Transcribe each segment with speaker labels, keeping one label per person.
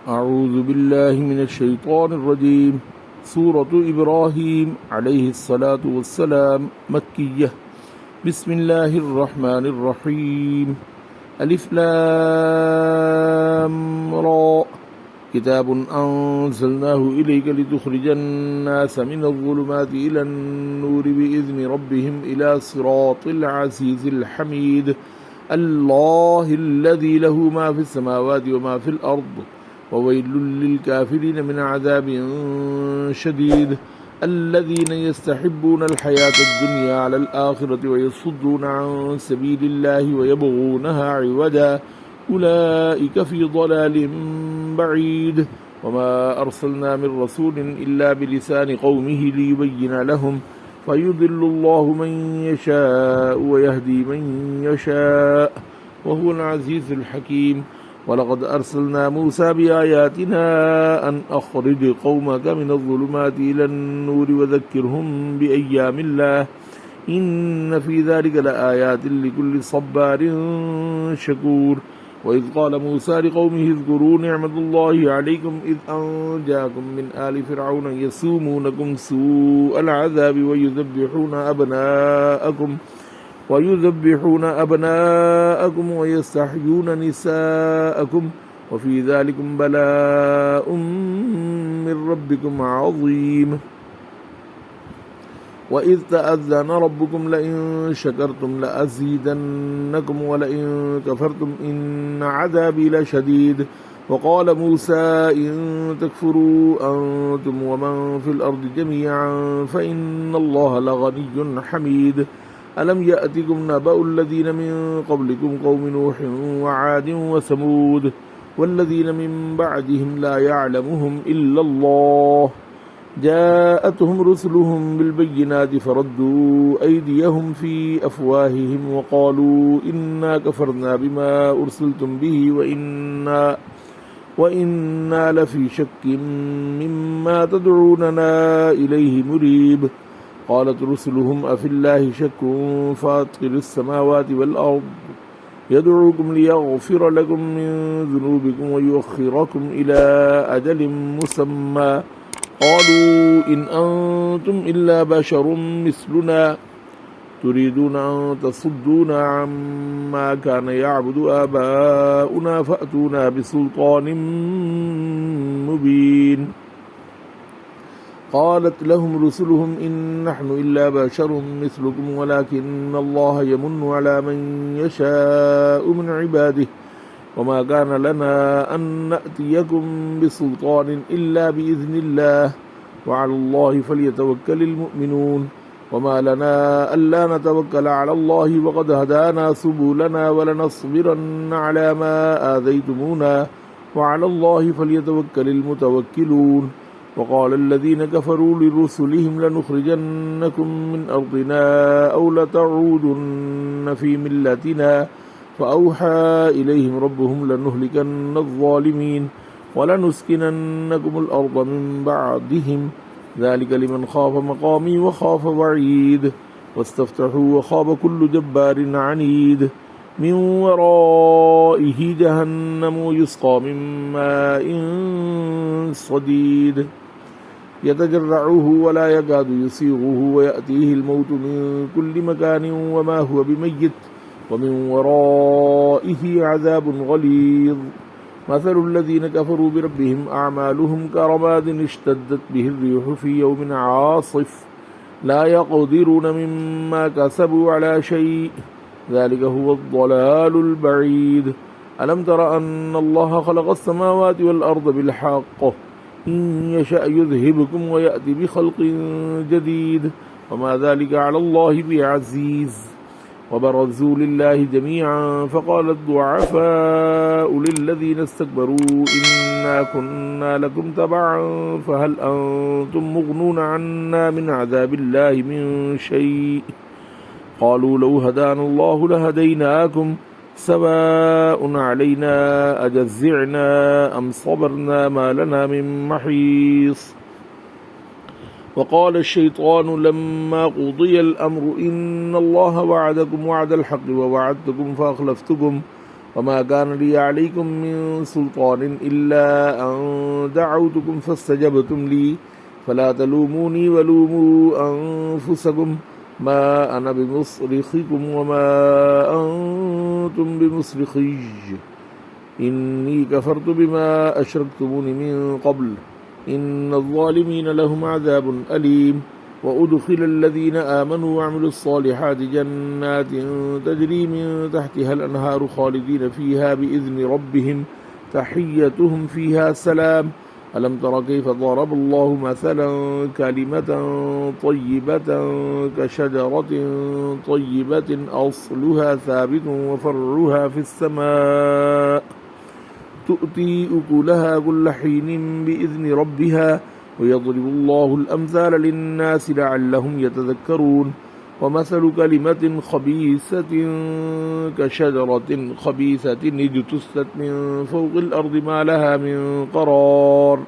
Speaker 1: أعوذ بالله من الشيطان الرجيم. سورة إبراهيم عليه الصلاة والسلام مكية. بسم الله الرحمن الرحيم. ألف لام را كتاب أنزلناه إليك لتخرج الناس من الظلمات إلى النور بإذن ربهم إلى صراط العزيز الحميد الله الذي له ما في السماوات وما في الأرض وويل للكافرين من عذاب شديد الذين يستحبون الحياة الدنيا على الآخرة ويصدون عن سبيل الله ويبغونها عوجا أولئك في ضلال بعيد وما أرسلنا من رسول إلا بلسان قومه ليبين لهم فيضل الله من يشاء ويهدي من يشاء وهو العزيز الحكيم. ولقد أرسلنا موسى بآياتنا أن أخرج قومك من الظلمات إلى النور وذكرهم بأيام الله إن في ذلك لآيات لكل صبار شكور. وإذ قال موسى لقومه اذكروا نعمة الله عليكم إذ أنجاكم من آل فرعون يسومونكم سوء العذاب ويذبحون أبناءكم ويستحيون نساءكم وفي ذلكم بلاء من ربكم عظيم. وإذ تأذن ربكم لئن شكرتم لأزيدنكم ولئن كفرتم إن عذابي لشديد. وقال موسى إن تكفروا أنتم ومن في الأرض جميعا فإن الله لغني حميد. ألم يأتكم نبأ الذين من قبلكم قوم نوح وعاد وثمود والذين من بعدهم لا يعلمهم إلا الله جاءتهم رسلهم بالبينات فردوا أيديهم في أفواههم وقالوا إنا كفرنا بما أرسلتم به وإنا لفي شك مما تدعوننا إليه مريب. قالت رسلهم أفي الله شك فاطر السماوات والأرض يدعوكم ليغفر لكم من ذنوبكم ويؤخركم إلى أجل مسمى قالوا إن أنتم إلا بشر مثلنا تريدون أن تصدونا عما كان يعبد آباؤنا فأتونا بسلطان مبين. قالت لهم رسلهم إن نحن إلا بشر مثلكم ولكن الله يمن على من يشاء من عباده وما كان لنا أن نأتيكم بسلطان إلا بإذن الله وعلى الله فليتوكل المؤمنون. وما لنا ألا نتوكل على الله وقد هدانا سبلنا ولنصبرن على ما آذيتمونا وعلى الله فليتوكل المتوكلون. وقال الذين كفروا لرسلهم لنخرجنكم من أرضنا أو لتعودن في ملتنا فأوحى إليهم ربهم لنهلكن الظالمين ولنسكننكم الأرض من بعدهم ذلك لمن خاف مقامي وخاف وعيد واستفتحوا وخاب كل جبار عنيد من ورائه جهنم ويسقى من ماء صديد يتجرعه ولا يكاد يسيغه ويأتيه الموت من كل مكان وما هو بميت ومن ورائه عذاب غليظ. مثل الذين كفروا بربهم أعمالهم كرماد اشتدت به الريح في يوم عاصف لا يقدرون مما كسبوا على شيء ذلك هو الضلال البعيد. ألم تر أن الله خلق السماوات والأرض بالحق إن يشأ يذهبكم ويأتي بخلق جديد وما ذلك على الله بعزيز. وبرزوا لله جميعا فقال الضعفاء للذين استكبروا إنا كنا لكم تبعا فهل أنتم مغنون عنا من عذاب الله من شيء قالوا لو هدانا الله لهديناكم سواء علينا أجزعنا أم صبرنا ما لنا من محيص. وقال الشيطان لما قضي الأمر إن الله وعدكم وعد الحق ووعدتكم فأخلفتكم وما كان لي عليكم من سلطان إلا أن دعوتكم فاستجبتم لي فلا تلوموني ولوموا أنفسكم ما أنا بمصرخكم وما أنتم بمصرخي إني كفرت بما أشركتمون من قبل إن الظالمين لهم عذاب أليم وأدخل الذين آمنوا وعملوا الصالحات جنات تجري من تحتها الأنهار خالدين فيها بإذن ربهم تحيتهم فيها سلام ألم تر كيف ضرب الله مثلا كلمة طيبة كشجرة طيبة أصلها ثابت وفرعها في السماء تؤتي أكلها كل حين بإذن ربها ويضرب الله الأمثال للناس لعلهم يتذكرون ومثل كلمة خبيثة كشجرة خبيثة اجتثت من فوق الأرض ما لها من قرار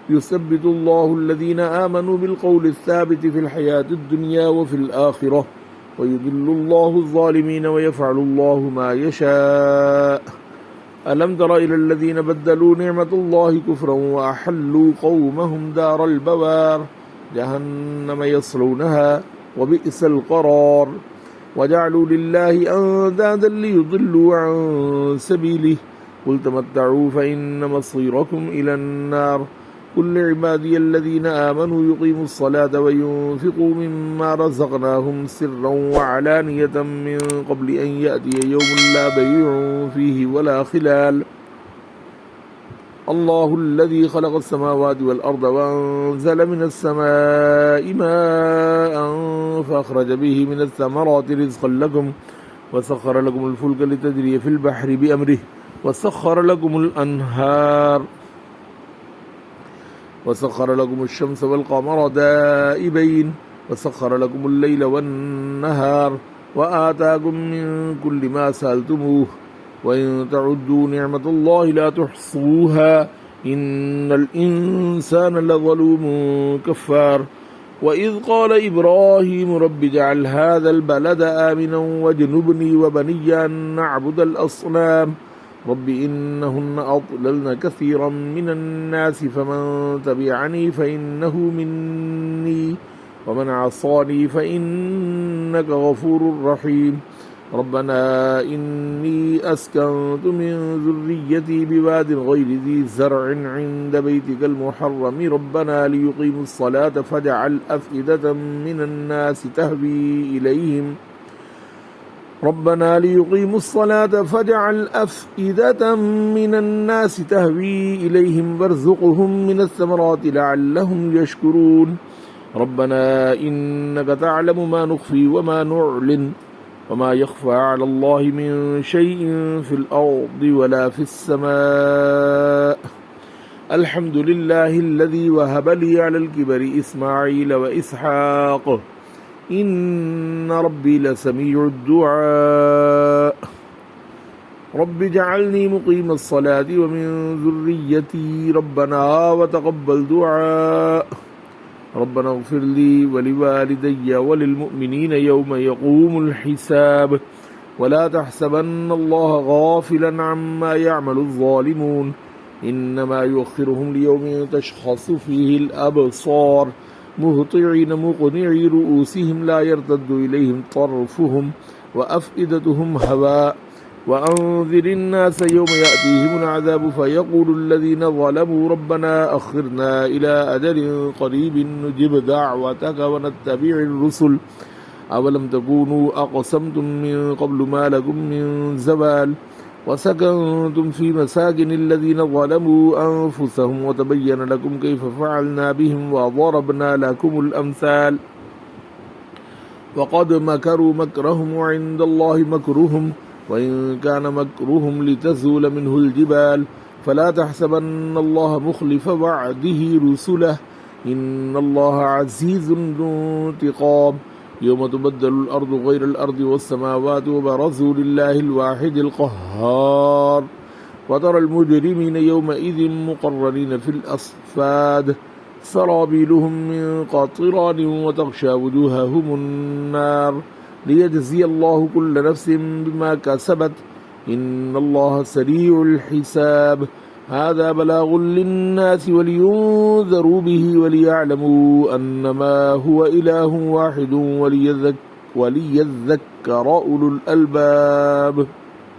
Speaker 1: يثبت الله الذين آمنوا بالقول الثابت في الحياة الدنيا وفي الآخرة ويضل الله الظالمين ويفعل الله ما يشاء ألم تر إلى الذين بدلوا نعمة الله كفرا وأحلوا قومهم دار البوار جهنم يصلونها وبئس القرار وجعلوا لله أندادا ليضلوا عن سبيله قل تمتعوا فإن مصيركم إلى النار قل لعبادي الذين آمنوا يقيموا الصلاة وينفقوا مما رزقناهم سرا وعلانية من قبل أن يأتي يوم لا بيع فيه ولا خلال الله الذي خلق السماوات والأرض وأنزل من السماء ماء فأخرج به من الثمرات رزقا لكم وسخر لكم الفلك لتجري في البحر بأمره وسخر لكم الأنهار وسخر لكم الشمس والقمر دائبين وسخر لكم الليل والنهار وآتاكم من كل ما سألتموه وإن تعدوا نعمة الله لا تحصوها إن الإنسان لظلوم كفار وإذ قال إبراهيم رب اجعل هذا البلد آمنا واجنبني وبني أن نعبد الأصنام رب إنهن أضللن كثيرا من الناس فمن تبعني فإنه مني ومن عصاني فإنك غفور رحيم ربنا إني أسكنت من ذريتي بواد غير ذي زرع عند بيتك المحرم ربنا ليقيموا الصلاة فاجعل أفئدة من الناس تهوي إليهم ربنا ليقيموا الصلاة فاجعل أفئدة من الناس تهوي إليهم وارزقهم من الثمرات لعلهم يشكرون ربنا إنك تعلم ما نخفي وما نعلن وما يخفى على الله من شيء في الأرض ولا في السماء الحمد لله الذي وهب لي على الكبر إسماعيل وإسحاق إن ربي لسميع الدعاء رب اجعلني مقيم الصلاة ومن ذريتي ربنا وتقبل دعاء ربنا اغفر لي ولوالدي وللمؤمنين يوم يقوم الحساب ولا تحسبن الله غافلا عما يعمل الظالمون إنما يؤخرهم ليوم تشخص فيه الأبصار مهطعين مقنعي رؤوسهم لا يرتد إليهم طرفهم وأفئدتهم هواء وأنذر الناس يوم يأتيهم العذاب فيقول الذين ظلموا ربنا أخرنا إلى أجل قريب نجب دعوتك ونتبع الرسل أولم تكونوا أقسمتم من قبل ما لكم من زوال وسكنتم في مساكن الذين ظلموا أنفسهم وتبين لكم كيف فعلنا بهم وضربنا لكم الأمثال وقد مكروا مكرهم وعند الله مكرهم وإن كان مكرهم لتزول منه الجبال فلا تحسبن الله مخلف وعده رسله إن الله عزيز ذو انتقام يوم تبدل الأرض غير الأرض والسماوات وبرزوا لله الواحد القهار وترى المجرمين يومئذ مقرنين في الأصفاد سرابيلهم من قطران وتغشى وجوههم النار ليجزي الله كل نفس بما كسبت إن الله سريع الحساب هذا بلاغ للناس ولينذروا به وليعلموا أنما هو إله واحد وليذكر أولو الألباب.